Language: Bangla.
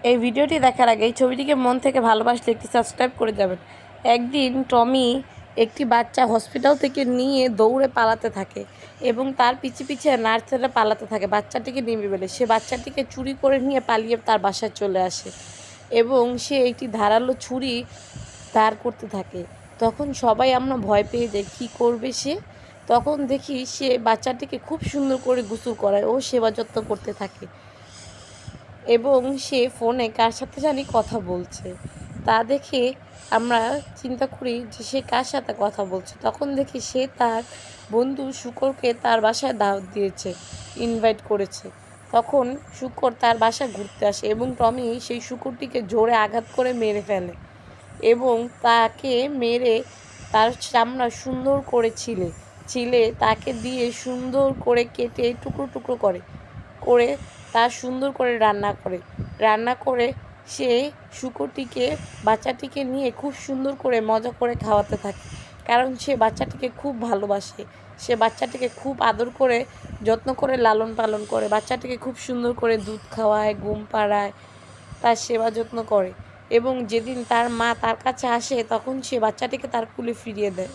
এই ভিডিওটি দেখার আগে এই ছবিটিকে মন থেকে ভালোবাসলে একটি সাবস্ক্রাইব করে যাবেন। একদিন টমি একটি বাচ্চা হসপিটাল থেকে নিয়ে দৌড়ে পালাতে থাকে এবং তার পিছে পিছে নার্সেরা পালাতে থাকে বাচ্চাটিকে নিবে বলে। সে বাচ্চাটিকে চুরি করে নিয়ে পালিয়ে তার বাসায় চলে আসে এবং সে একটি ধারালো ছুরি ধার করতে থাকে। তখন সবাই আমরা ভয় পেয়ে যাই, কী করবে সে। তখন দেখি সে বাচ্চাটিকে খুব সুন্দর করে গোসল করায় ও সেবা যত্ন করতে থাকে এবং সে ফোনে কার সাথে জানি কথা বলছে। তা দেখে আমরা চিন্তা করি যে সে কার সাথে কথা বলছে। তখন দেখি সে তার বন্ধু শুকরকে তার বাসায় দাওয়াত দিয়েছে, ইনভাইট করেছে। তখন শুকর তার বাসায় ঘুরতে আসে এবং টমি সেই শুকরটিকে জোরে আঘাত করে মেরে ফেলে এবং তাকে মেরে তার চামড়া সুন্দর করে ছিলে তাকে দিয়ে সুন্দর করে কেটে টুকরো টুকরো করে তা সুন্দর করে রান্না করে সে শুকরটিকে বাচ্চাটিকে নিয়ে খুব সুন্দর করে মজা করে খাওয়াতে থাকে, কারণ সে বাচ্চাটিকে খুব ভালোবাসে। সে বাচ্চাটিকে খুব আদর করে যত্ন করে লালন পালন করে, বাচ্চাটিকে খুব সুন্দর করে দুধ খাওয়ায়, ঘুম পাড়ায়, তার সেবা যত্ন করে এবং যেদিন তার মা তার কাছে আসে তখন সে বাচ্চাটিকে তার কুলে ফিরিয়ে দেয়।